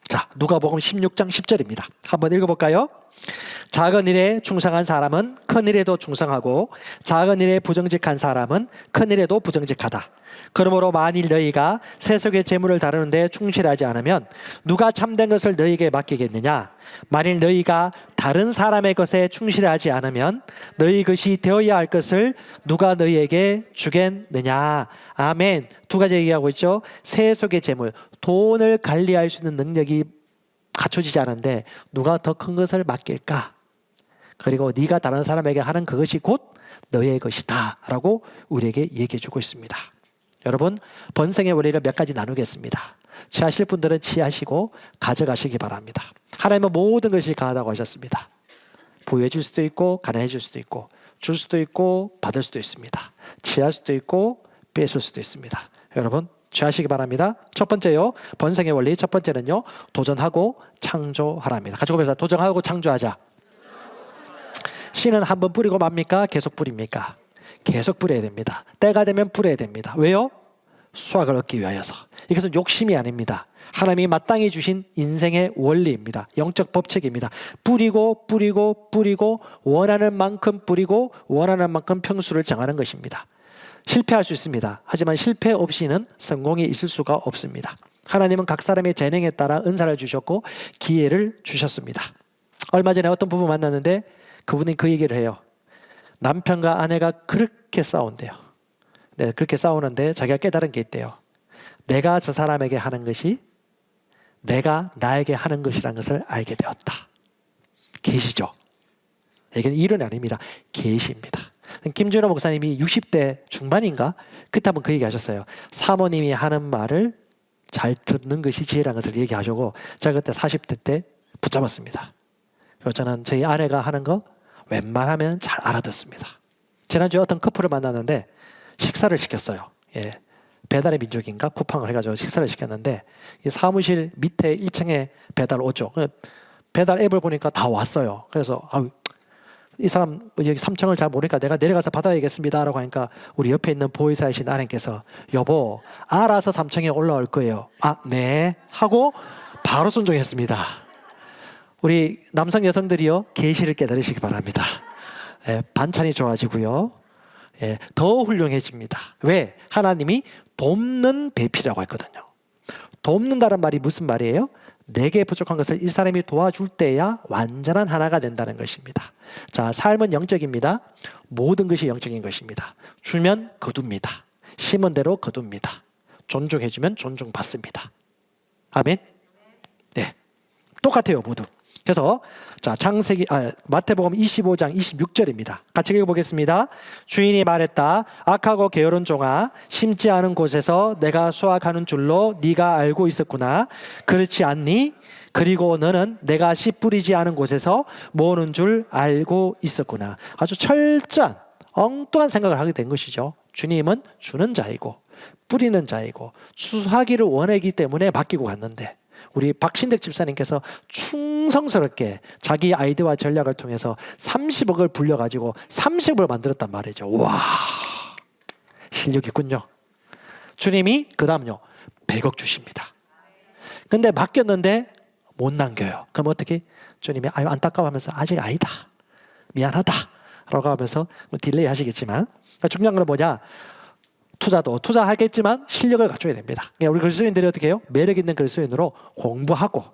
자, 누가복음 16장 10절입니다. 한번 읽어볼까요? 작은 일에 충성한 사람은 큰 일에도 충성하고 작은 일에 부정직한 사람은 큰 일에도 부정직하다. 그러므로 만일 너희가 세속의 재물을 다루는데 충실하지 않으면 누가 참된 것을 너희에게 맡기겠느냐? 만일 너희가 다른 사람의 것에 충실하지 않으면 너희 것이 되어야 할 것을 누가 너희에게 주겠느냐? 아멘. 두 가지 얘기하고 있죠. 세속의 재물, 돈을 관리할 수 있는 능력이 갖춰지지 않은데 누가 더 큰 것을 맡길까? 그리고 네가 다른 사람에게 하는 그것이 곧 너의 것이다 라고 우리에게 얘기해 주고 있습니다. 여러분, 번성의 원리를 몇 가지 나누겠습니다. 취하실 분들은 취하시고 가져가시기 바랍니다. 하나님은 모든 것이 가하다고 하셨습니다. 부유해 줄 수도 있고 가난해 줄 수도 있고 줄 수도 있고 받을 수도 있습니다. 취할 수도 있고 뺏을 수도 있습니다. 여러분, 취하시기 바랍니다. 첫 번째요, 번성의 원리. 첫 번째는요, 도전하고 창조하랍니다. 가지고 보면서 도전하고 창조하자. 씨는 한번 뿌리고 맙니까? 계속 뿌립니까? 계속 뿌려야 됩니다. 때가 되면 뿌려야 됩니다. 왜요? 수확을 얻기 위하여서. 이것은 욕심이 아닙니다. 하나님이 마땅히 주신 인생의 원리입니다. 영적 법칙입니다. 뿌리고 뿌리고 뿌리고 원하는 만큼 뿌리고 원하는 만큼 평수를 정하는 것입니다. 실패할 수 있습니다. 하지만 실패 없이는 성공이 있을 수가 없습니다. 하나님은 각 사람의 재능에 따라 은사를 주셨고 기회를 주셨습니다. 얼마 전에 어떤 부부 만났는데 그분이 그 얘기를 해요. 남편과 아내가 그렇게 싸운대요. 네, 그렇게 싸우는데 자기가 깨달은 게 있대요. 내가 저 사람에게 하는 것이 내가 나에게 하는 것이라는 것을 알게 되었다. 계시죠? 이건 이론이 아닙니다. 계시입니다. 김준호 목사님이 60대 중반인가? 그때 한번 그 얘기 하셨어요. 사모님이 하는 말을 잘 듣는 것이 지혜라는 것을 얘기하시고 제가 그때 40대 때 붙잡았습니다. 그리고 저는 저희 아내가 하는 거 웬만하면 잘 알아듣습니다. 지난주에 어떤 커플을 만났는데 식사를 시켰어요. 예. 배달의 민족인가 쿠팡을 해가지고 식사를 시켰는데 이 사무실 밑에 1층에 배달 오죠. 배달 앱을 보니까 다 왔어요. 그래서 이 사람 여기 3층을 잘 모르니까 내가 내려가서 받아야겠습니다 라고 하니까 우리 옆에 있는 보혜사이신 아내께서 여보 알아서 3층에 올라올 거예요. 아 네 하고 바로 순종했습니다. 우리 남성 여성들이요 계시를 깨달으시기 바랍니다. 예, 반찬이 좋아지고요. 예, 더 훌륭해집니다. 왜? 하나님이 돕는 배필이라고 했거든요. 돕는다는 말이 무슨 말이에요? 내게 부족한 것을 이 사람이 도와줄 때야 완전한 하나가 된다는 것입니다. 자, 삶은 영적입니다. 모든 것이 영적인 것입니다. 주면 거둡니다. 심은 대로 거둡니다. 존중해주면 존중받습니다. 아멘? 네, 똑같아요 모두. 그래서 자 마태복음 25장 26절입니다. 같이 읽어보겠습니다. 주인이 말했다. 악하고 게으른 종아 심지 않은 곳에서 내가 수확하는 줄로 네가 알고 있었구나. 그렇지 않니? 그리고 너는 내가 씨 뿌리지 않은 곳에서 모으는 줄 알고 있었구나. 아주 철저한 엉뚱한 생각을 하게 된 것이죠. 주님은 주는 자이고 뿌리는 자이고 수수하기를 원하기 때문에 맡기고 갔는데 우리 박신택 집사님께서 충성스럽게 자기 아이디어와 전략을 통해서 30억을 불려가지고 30억을 만들었단 말이죠. 와, 실력 있군요. 주님이 그 다음요 100억 주십니다. 근데 맡겼는데 못 남겨요. 그럼 어떻게? 주님이 안타까워하면서 아직 아니다, 미안하다 라고 하면서 딜레이 하시겠지만 중요한 건 뭐냐? 투자하겠지만 실력을 갖춰야 됩니다. 우리 그리스도인들이 어떻게 해요? 매력 있는 그리스도인으로 공부하고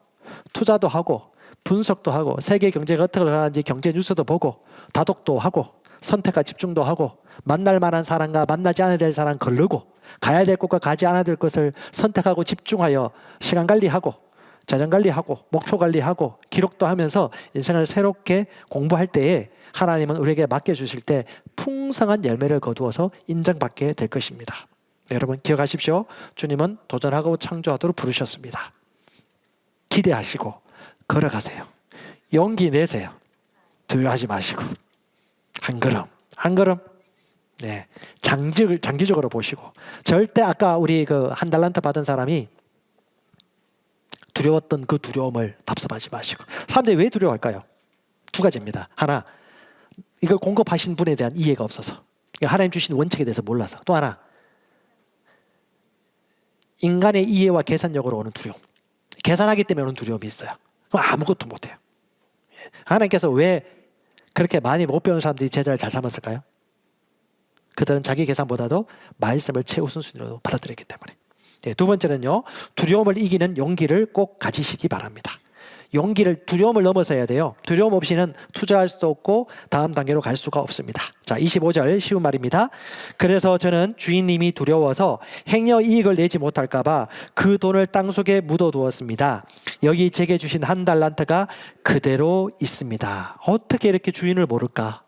투자도 하고 분석도 하고 세계 경제가 어떻게 흘러가는지 경제 뉴스도 보고 다독도 하고 선택과 집중도 하고 만날 만한 사람과 만나지 않아야 될 사람 걸르고 가야 될 곳과 가지 않아야 될 곳을 선택하고 집중하여 시간 관리하고 자전 관리하고 목표 관리하고 기록도 하면서 인생을 새롭게 공부할 때에 하나님은 우리에게 맡겨주실 때 풍성한 열매를 거두어서 인정받게 될 것입니다. 여러분 기억하십시오. 주님은 도전하고 창조하도록 부르셨습니다. 기대하시고 걸어가세요. 용기 내세요. 두려워하지 마시고 한 걸음 한 걸음 네, 장기적으로 보시고 절대 아까 우리 그 한 달란트 받은 사람이 두려웠던 그 두려움을 답습하지 마시고. 사람들이 왜 두려워할까요? 두 가지입니다. 하나, 이걸 공급하신 분에 대한 이해가 없어서, 하나님 주신 원칙에 대해서 몰라서. 또 하나, 인간의 이해와 계산력으로 오는 두려움, 계산하기 때문에 오는 두려움이 있어요. 그럼 아무것도 못해요. 하나님께서 왜 그렇게 많이 못 배운 사람들이 제자를 잘 삼았을까요? 그들은 자기 계산보다도 말씀을 최우선순위로 받아들였기 때문에. 네, 두 번째는요, 두려움을 이기는 용기를 꼭 가지시기 바랍니다. 두려움을 넘어서야 돼요. 두려움 없이는 투자할 수도 없고 다음 단계로 갈 수가 없습니다. 자, 25절 쉬운 말입니다. 그래서 저는 주인님이 두려워서 행여 이익을 내지 못할까 봐 그 돈을 땅속에 묻어두었습니다. 여기 제게 주신 한 달란트가 그대로 있습니다. 어떻게 이렇게 주인을 모를까?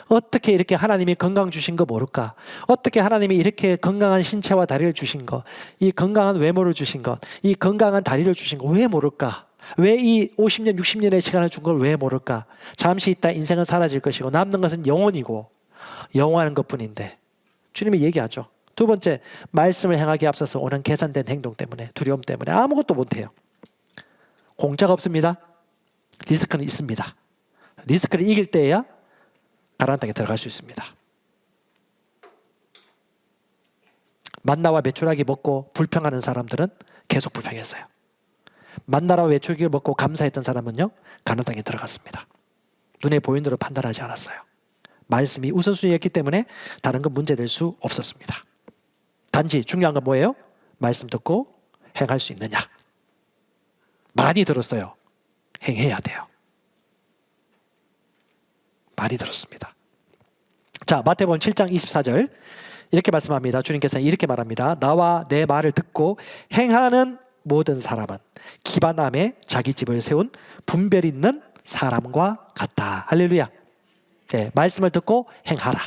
어떻게 이렇게 하나님이 건강 주신 거 모를까? 어떻게 하나님이 이렇게 건강한 신체와 다리를 주신 거, 이 건강한 외모를 주신 것, 이 건강한 다리를 주신 거 왜 모를까? 왜 이 50년, 60년의 시간을 준 걸 왜 모를까? 잠시 있다 인생은 사라질 것이고 남는 것은 영원이고 영원한 것뿐인데 주님이 얘기하죠. 두 번째, 말씀을 행하기에 앞서서 오는 계산된 행동 때문에, 두려움 때문에 아무것도 못해요. 공짜가 없습니다. 리스크는 있습니다. 리스크를 이길 때에야 가라앉은 땅에 들어갈 수 있습니다. 만나와 메추라기 먹고 불평하는 사람들은 계속 불평했어요. 만나라 외출기를 먹고 감사했던 사람은요, 가나안 땅에 들어갔습니다. 눈에 보이는 대로 판단하지 않았어요. 말씀이 우선순위였기 때문에 다른 건 문제될 수 없었습니다. 단지 중요한 건 뭐예요? 말씀 듣고 행할 수 있느냐. 많이 들었어요. 행해야 돼요. 많이 들었습니다. 자, 마태복음 7장 24절 이렇게 말씀합니다. 주님께서는 이렇게 말합니다. 나와 내 말을 듣고 행하는 모든 사람은 기반함에 자기 집을 세운 분별 있는 사람과 같다. 할렐루야. 네, 말씀을 듣고 행하라.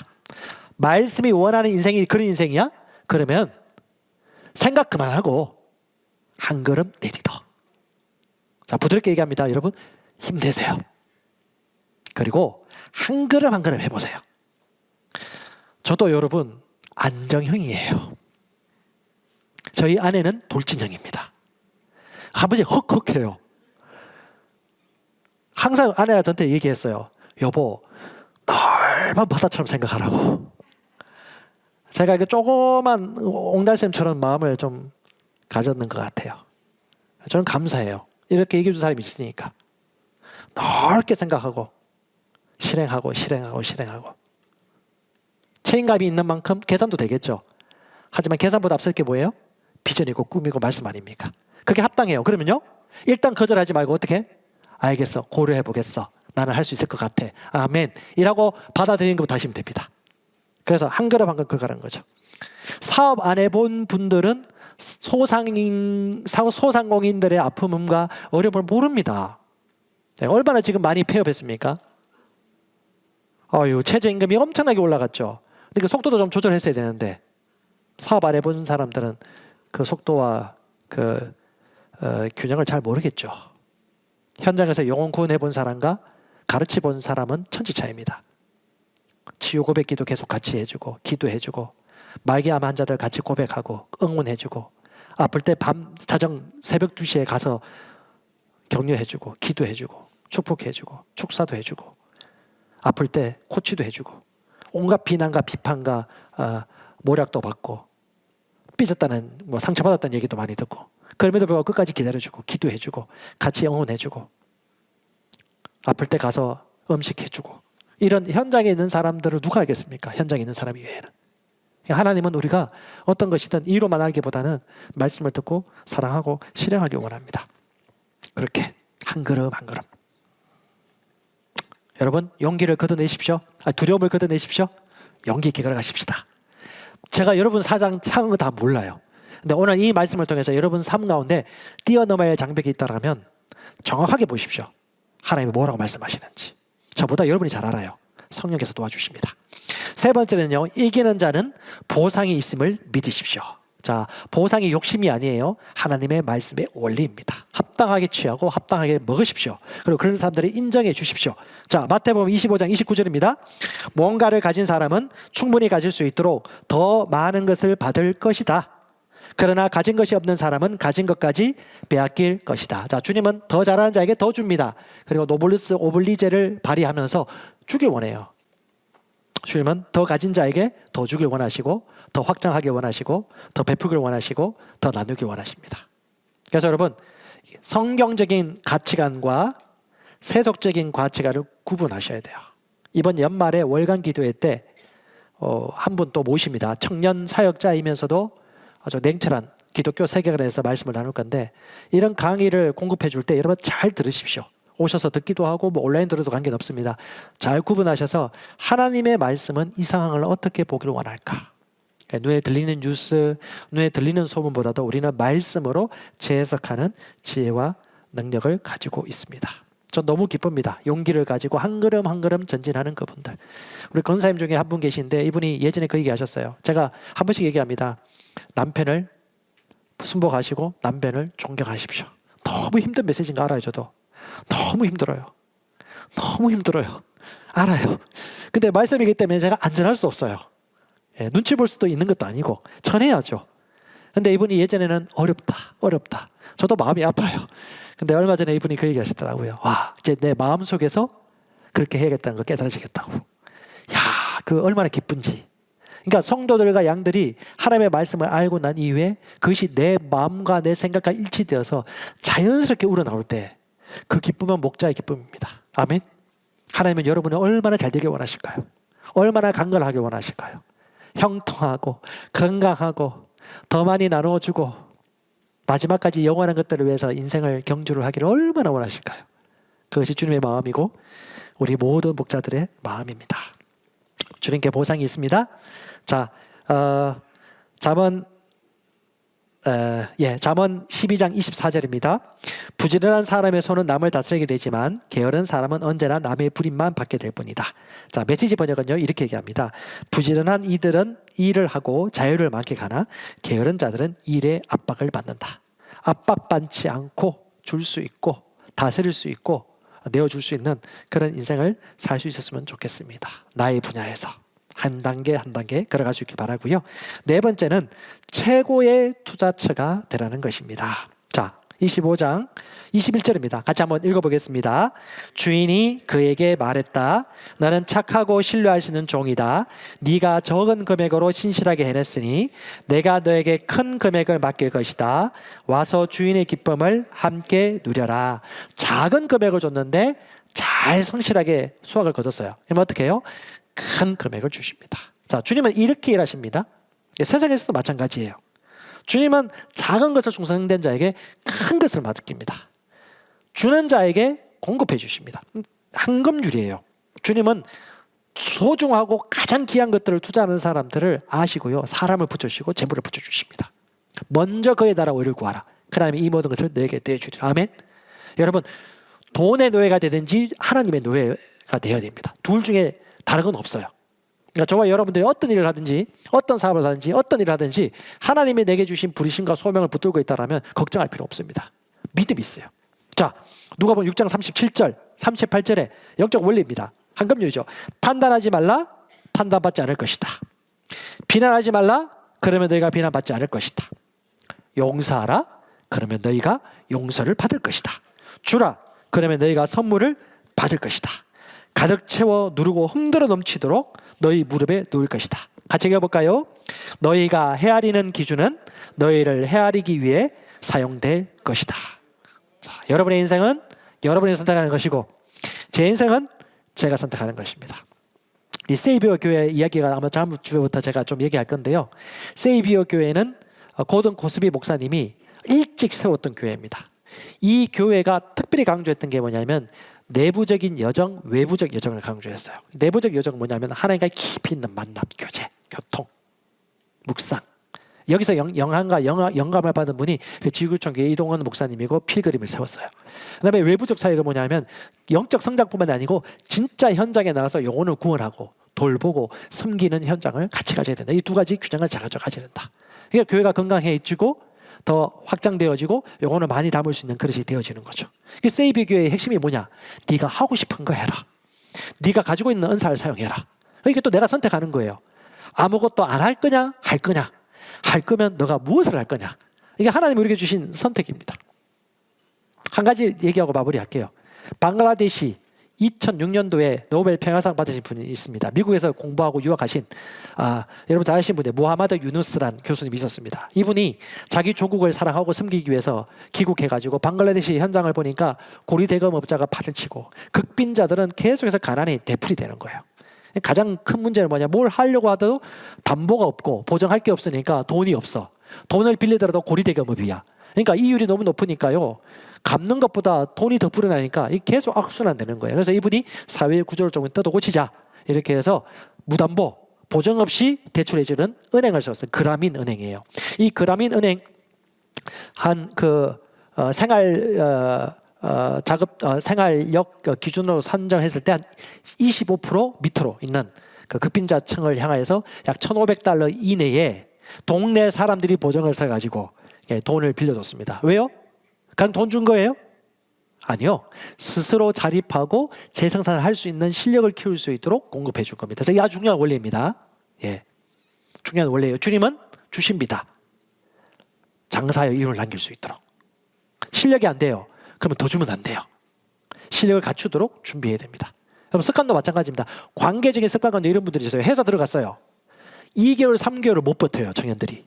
말씀이 원하는 인생이 그런 인생이야? 그러면 생각 그만하고 한 걸음 내딛어. 자, 부드럽게 얘기합니다. 여러분, 힘내세요. 그리고 한 걸음 한 걸음 해보세요. 저도 여러분 안정형이에요. 저희 아내는 돌진형입니다. 아버지 헉헉해요. 항상 아내가 저한테 얘기했어요. 여보, 넓은 바다처럼 생각하라고. 제가 이렇게 조그만 옹달샘처럼 마음을 좀 가졌는 것 같아요. 저는 감사해요. 이렇게 얘기해 준 사람이 있으니까. 넓게 생각하고 실행하고 책임감이 있는 만큼 계산도 되겠죠. 하지만 계산보다 앞설 게 뭐예요? 비전이고 꿈이고 말씀 아닙니까? 그게 합당해요. 그러면요, 일단 거절하지 말고 어떻게? 알겠어, 고려해 보겠어, 나는 할 수 있을 것 같아, 아멘 이라고 받아들이는 것부터 하시면 됩니다. 그래서 한 걸음 한 걸음 가는 거죠. 사업 안 해본 분들은 소상공인들의 아픔과 어려움을 모릅니다. 네, 얼마나 지금 많이 폐업했습니까? 최저임금이 엄청나게 올라갔죠. 근데 그 속도도 좀 조절했어야 되는데 사업 안 해본 사람들은 그 속도와 그 균형을 잘 모르겠죠. 현장에서 영혼 구원해 본 사람과 가르치 본 사람은 천지 차이입니다. 치유 고백기도 계속 같이 해주고 기도해주고 말기암 환자들 같이 고백하고 응원해주고 아플 때 밤 자정 새벽 2시에 가서 격려해주고 기도해주고 축복해주고 축사도 해주고 아플 때 코치도 해주고 온갖 비난과 비판과 모략도 받고 삐졌다는 상처받았다는 얘기도 많이 듣고 그럼에도 불구하고 끝까지 기다려주고 기도해주고 같이 응원해주고 아플 때 가서 음식해주고 이런 현장에 있는 사람들을 누가 알겠습니까? 현장에 있는 사람 이외에는. 하나님은 우리가 어떤 것이든 이유로만 알기보다는 말씀을 듣고 사랑하고 실행하기 원합니다. 그렇게 한 걸음 한 걸음. 여러분, 용기를 걷어내십시오. 두려움을 걷어내십시오. 용기 있게 걸어가십시다. 제가 여러분 상황 다 몰라요. 근데 오늘 이 말씀을 통해서 여러분 삶 가운데 뛰어넘어야 할 장벽이 있다면 정확하게 보십시오. 하나님이 뭐라고 말씀하시는지. 저보다 여러분이 잘 알아요. 성령께서 도와주십니다. 세 번째는요, 이기는 자는 보상이 있음을 믿으십시오. 자, 보상이 욕심이 아니에요. 하나님의 말씀의 원리입니다. 합당하게 취하고 합당하게 먹으십시오. 그리고 그런 사람들을 인정해 주십시오. 자, 마태복음 25장 29절입니다. 뭔가를 가진 사람은 충분히 가질 수 있도록 더 많은 것을 받을 것이다. 그러나 가진 것이 없는 사람은 가진 것까지 빼앗길 것이다. 자, 주님은 더 잘하는 자에게 더 줍니다. 그리고 노블리스 오블리제를 발휘하면서 주길 원해요. 주님은 더 가진 자에게 더 주길 원하시고 더 확장하길 원하시고 더 베푸길 원하시고 더 나누길 원하십니다. 그래서 여러분, 성경적인 가치관과 세속적인 가치관을 구분하셔야 돼요. 이번 연말에 월간 기도회 때 한 분 또 모십니다. 청년 사역자이면서도 아주 냉철한 기독교 세계관에서 말씀을 나눌 건데 이런 강의를 공급해 줄 때 여러분 잘 들으십시오. 오셔서 듣기도 하고 온라인 들어도 관계는 없습니다. 잘 구분하셔서 하나님의 말씀은 이 상황을 어떻게 보기를 원할까? 눈에 들리는 뉴스, 눈에 들리는 소문보다도 우리는 말씀으로 재해석하는 지혜와 능력을 가지고 있습니다. 전 너무 기쁩니다. 용기를 가지고 한 걸음 한 걸음 전진하는 그분들. 우리 권사님 중에 한 분 계신데 이분이 예전에 그 얘기 하셨어요. 제가 한 번씩 얘기합니다. 남편을 순복하시고 남편을 존경하십시오. 너무 힘든 메시지인 거 알아요. 저도 너무 힘들어요. 너무 힘들어요. 알아요. 근데 말씀이기 때문에 제가 안전할 수 없어요. 눈치 볼 수도 있는 것도 아니고 전해야죠. 근데 이분이 예전에는 어렵다. 저도 마음이 아파요. 근데 얼마 전에 이분이 그 얘기 하시더라고요. 와, 이제 내 마음속에서 그렇게 해야겠다는 거 깨달아지겠다고. 야, 그 얼마나 기쁜지. 그러니까 성도들과 양들이 하나님의 말씀을 알고 난 이후에 그것이 내 마음과 내 생각과 일치되어서 자연스럽게 우러나올 때 그 기쁨은 목자의 기쁨입니다. 아멘. 하나님은 여러분이 얼마나 잘 되길 원하실까요? 얼마나 강건하길 원하실까요? 형통하고 건강하고 더 많이 나누어주고 마지막까지 영원한 것들을 위해서 인생을 경주를 하기를 얼마나 원하실까요? 그것이 주님의 마음이고 우리 모든 목자들의 마음입니다. 주님께 보상이 있습니다. 자, 잠언 12장 24절입니다. 부지런한 사람의 손은 남을 다스리게 되지만 게으른 사람은 언제나 남의 불임만 받게 될 뿐이다. 자, 메시지 번역은요 이렇게 얘기합니다. 부지런한 이들은 일을 하고 자유를 만끽하나 게으른 자들은 일의 압박을 받는다. 압박받지 않고 줄 수 있고 다스릴 수 있고 내어줄 수 있는 그런 인생을 살 수 있었으면 좋겠습니다. 나의 분야에서 한 단계 한 단계 걸어갈 수 있길 바라고요. 네 번째는 최고의 투자처가 되라는 것입니다. 자, 25장 21절입니다. 같이 한번 읽어보겠습니다. 주인이 그에게 말했다. 너는 착하고 신뢰할 수 있는 종이다. 네가 적은 금액으로 신실하게 해냈으니 내가 너에게 큰 금액을 맡길 것이다. 와서 주인의 기쁨을 함께 누려라. 작은 금액을 줬는데 잘 성실하게 수확을 거뒀어요. 그러면 어떻게 해요? 큰 금액을 주십니다. 자, 주님은 이렇게 일하십니다. 세상에서도 마찬가지예요. 주님은 작은 것을 충성된 자에게 큰 것을 맡깁니다. 주는 자에게 공급해 주십니다. 황금줄이에요. 주님은 소중하고 가장 귀한 것들을 투자하는 사람들을 아시고요. 사람을 붙여주시고 재물을 붙여주십니다. 먼저 그의 나라 의를 구하라. 그 다음에 이 모든 것을 너에게 내주리라. 아멘. 여러분, 돈의 노예가 되든지 하나님의 노예가 되어야 됩니다. 둘 중에 다른 건 없어요. 그러니까 저와 여러분들이 어떤 일을 하든지 어떤 사업을 하든지 어떤 일을 하든지 하나님이 내게 주신 부르심과 소명을 붙들고 있다면 걱정할 필요 없습니다. 믿음이 있어요. 자, 누가복음 6장 37절 38절에 영적 원리입니다. 황금률이죠. 판단하지 말라, 판단받지 않을 것이다. 비난하지 말라, 그러면 너희가 비난받지 않을 것이다. 용서하라, 그러면 너희가 용서를 받을 것이다. 주라, 그러면 너희가 선물을 받을 것이다. 가득 채워 누르고 흔들어 넘치도록 너희 무릎에 놓을 것이다. 같이 읽어볼까요? 너희가 헤아리는 기준은 너희를 헤아리기 위해 사용될 것이다. 자, 여러분의 인생은 여러분이 선택하는 것이고 제 인생은 제가 선택하는 것입니다. 이 세이비어 교회 이야기가 아마 다음 주부터 제가 좀 얘기할 건데요. 세이비어 교회는 고든 고스비 목사님이 일찍 세웠던 교회입니다. 이 교회가 특별히 강조했던 게 뭐냐면 내부적인 여정, 외부적 여정을 강조했어요. 내부적 여정은 뭐냐면 하나님과 깊이 있는 만남, 교제, 교통, 묵상. 여기서 영감을 받은 분이 그 지구촌교회 이동원 목사님이고 필그림을 세웠어요. 그다음에 외부적 사역은 뭐냐면 영적 성장뿐만 아니고 진짜 현장에 나가서 영혼을 구원하고 돌보고 섬기는 현장을 같이 가져야 된다. 이 두 가지 균형을 잘 가져가야 된다. 그러니까 교회가 건강해지고 더 확장되어지고 영혼을 많이 담을 수 있는 그릇이 되어지는 거죠. 세이비 교회의 핵심이 뭐냐? 네가 하고 싶은 거 해라. 네가 가지고 있는 은사를 사용해라. 이게 또 내가 선택하는 거예요. 아무것도 안 할 거냐? 할 거냐? 할 거면 너가 무엇을 할 거냐? 이게 하나님이 우리에게 주신 선택입니다. 한 가지 얘기하고 마무리할게요. 방글라데시 2006년도에 노벨 평화상 받으신 분이 있습니다. 미국에서 공부하고 유학하신 여러분 잘 아시는 분인데 모하마드 유누스란 교수님이 있었습니다. 이분이 자기 조국을 사랑하고 섬기기 위해서 귀국해가지고 방글라데시 현장을 보니까 고리대금업자가 팔을 치고 극빈자들은 계속해서 가난이 되풀이 되는 거예요. 가장 큰 문제는 뭐냐? 뭘 하려고 하더라도 담보가 없고 보증할 게 없으니까 돈이 없어. 돈을 빌리더라도 고리대금업이야. 그러니까 이율이 너무 높으니까요. 갚는 것보다 돈이 더 불어나니까 계속 악순환되는 거예요. 그래서 이분이 사회의 구조를 조금 뜯어 고치자. 이렇게 해서 무담보, 보증 없이 대출해주는 은행을 세웠어요. 그라민 은행이에요. 이 그라민 은행 생활력 기준으로 산정했을 때 한 25% 밑으로 있는 그 극빈자층을 향하여서 약 $1,500 이내에 동네 사람들이 보증을 써가지고 돈을 빌려줬습니다. 왜요? 그냥 돈 준 거예요? 아니요. 스스로 자립하고 재생산을 할 수 있는 실력을 키울 수 있도록 공급해 줄 겁니다. 이게 아주 중요한 원리입니다. 예, 중요한 원리예요. 주님은 주십니다. 장사의 이윤을 남길 수 있도록. 실력이 안 돼요. 그러면 더 주면 안 돼요. 실력을 갖추도록 준비해야 됩니다. 그럼 습관도 마찬가지입니다. 관계적인 습관 가운데 이런 분들이 있어요. 회사 들어갔어요. 2개월, 3개월을 못 버텨요, 청년들이.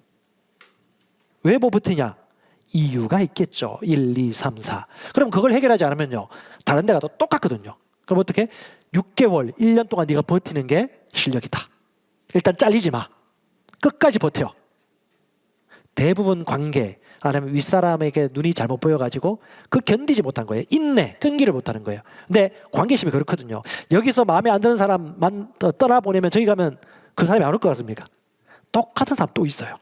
왜 못 버티냐? 이유가 있겠죠. 1, 2, 3, 4. 그럼 그걸 해결하지 않으면요, 다른 데 가도 똑같거든요. 그럼 어떻게? 6개월, 1년 동안 네가 버티는 게 실력이다. 일단 잘리지 마. 끝까지 버텨. 대부분 관계, 아니면 윗사람에게 눈이 잘못 보여가지고 그 견디지 못한 거예요. 인내, 끈기를 못하는 거예요. 근데 관계심이 그렇거든요. 여기서 마음에 안 드는 사람만 떠나보내면 저기 가면 그 사람이 안 올 것 같습니까? 똑같은 사람 또 있어요.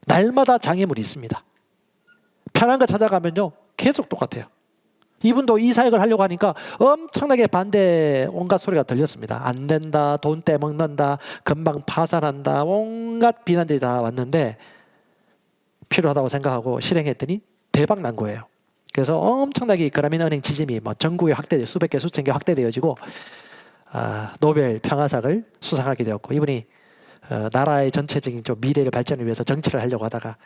날마다 장애물이 있습니다. 편한 거 찾아가면요, 계속 똑같아요. 이분도 이 사역을 하려고 하니까 엄청나게 반대 온갖 소리가 들렸습니다. 안 된다, 돈 떼먹는다, 금방 파산한다, 온갖 비난들이 다 왔는데 필요하다고 생각하고 실행했더니 대박 난 거예요. 그래서 엄청나게 그라민은행 지짐이 뭐 전국에 확대돼, 수백 개, 수천 개 확대되어지고 노벨 평화상을 수상하게 되었고, 이분이 나라의 전체적인 좀 미래를 발전을 위해서 정치를 하려고 하다가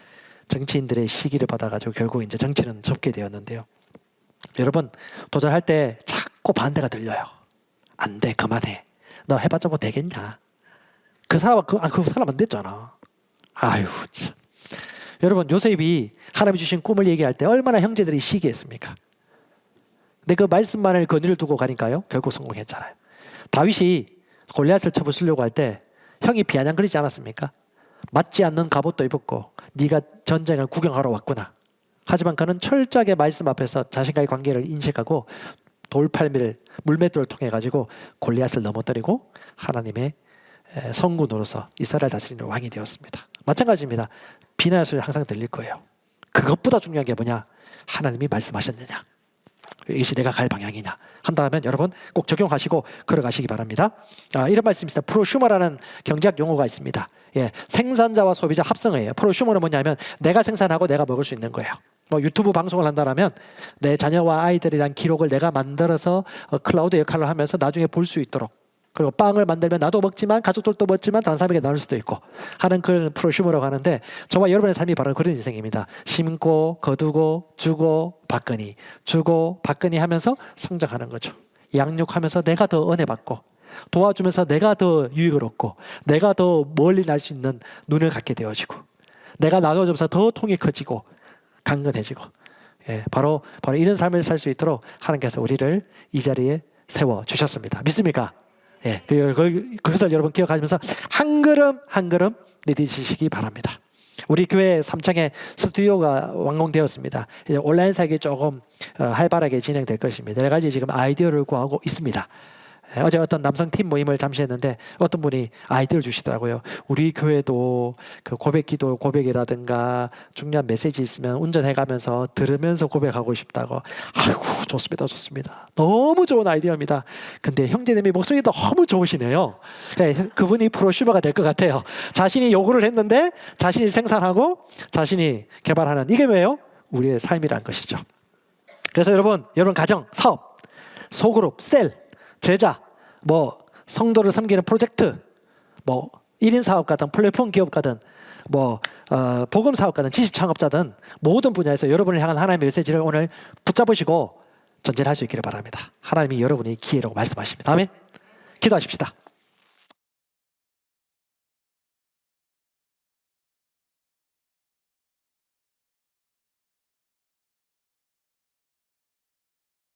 정치인들의 시기를 받아가지고 결국 이제 정치는 접게 되었는데요. 여러분, 도전할 때 자꾸 반대가 들려요. 안 돼, 그만해. 너 해봤자 뭐 되겠냐? 그 사람 안 됐잖아. 아유, 참. 여러분, 요셉이 하나님이 주신 꿈을 얘기할 때 얼마나 형제들이 시기했습니까? 근데 그 말씀만을 건의를 두고 가니까요, 결국 성공했잖아요. 다윗이 골리앗을 쳐부수려고 할 때 형이 비아냥거리지 않았습니까? 맞지 않는 갑옷도 입었고 네가 전쟁을 구경하러 왔구나. 하지만 그는 철저하게 말씀 앞에서 자신과의 관계를 인식하고 돌팔미를 물맷돌을 통해 가지고 골리앗을 넘어뜨리고 하나님의 성군으로서 이스라엘 다스리는 왕이 되었습니다. 마찬가지입니다. 비난의 소리 항상 들릴 거예요. 그것보다 중요한 게 뭐냐? 하나님이 말씀하셨느냐? 이것이 내가 갈 방향이냐? 한다면 여러분 꼭 적용하시고 걸어가시기 바랍니다. 이런 말씀이 있습니다. 프로슈머라는 경제학 용어가 있습니다. 예, 생산자와 소비자 합성어예요. 프로슈머는 뭐냐면 내가 생산하고 내가 먹을 수 있는 거예요. 뭐 유튜브 방송을 한다면 내 자녀와 아이들에 대한 기록을 내가 만들어서 클라우드 역할을 하면서 나중에 볼 수 있도록, 그리고 빵을 만들면 나도 먹지만 가족들도 먹지만 다른 사람에게 나눌 수도 있고 하는 그런 프로슈머라고 하는데, 저와 여러분의 삶이 바로 그런 인생입니다. 심고 거두고 주고 받거니, 주고 받거니 하면서 성장하는 거죠. 양육하면서 내가 더 은혜 받고 도와주면서 내가 더 유익을 얻고 내가 더 멀리 날 수 있는 눈을 갖게 되어지고 내가 나눠주면서 더 통이 커지고 강건해지고, 예, 바로 이런 삶을 살 수 있도록 하나님께서 우리를 이 자리에 세워 주셨습니다. 믿습니까? 예, 그것을 여러분 기억하시면서 한 걸음 한 걸음 내딛으시기 바랍니다. 우리 교회 3층에 스튜디오가 완공되었습니다. 이제 온라인 사역이 조금 활발하게 진행될 것입니다. 여러 가지 지금 아이디어를 구하고 있습니다. 어제 어떤 남성 팀 모임을 잠시 했는데 어떤 분이 아이디어를 주시더라고요. 우리 교회도 그 고백기도 고백이라든가 중요한 메시지 있으면 운전해가면서 들으면서 고백하고 싶다고. 아이고, 좋습니다. 너무 좋은 아이디어입니다. 근데 형제님이 목소리 너무 좋으시네요. 네, 그분이 프로슈머가 될 것 같아요. 자신이 요구를 했는데 자신이 생산하고 자신이 개발하는, 이게 왜요? 우리의 삶이란 것이죠. 그래서 여러분 가정, 사업, 소그룹, 셀, 제자, 뭐 성도를 섬기는 프로젝트, 뭐 1인 사업 가든 플랫폼 기업 가든 뭐 복음 사업 가든 지식 창업자든 모든 분야에서 여러분을 향한 하나님의 메시지를 오늘 붙잡으시고 전진할 수 있기를 바랍니다. 하나님이 여러분의 기회라고 말씀하십니다. 아멘. 기도하십시다.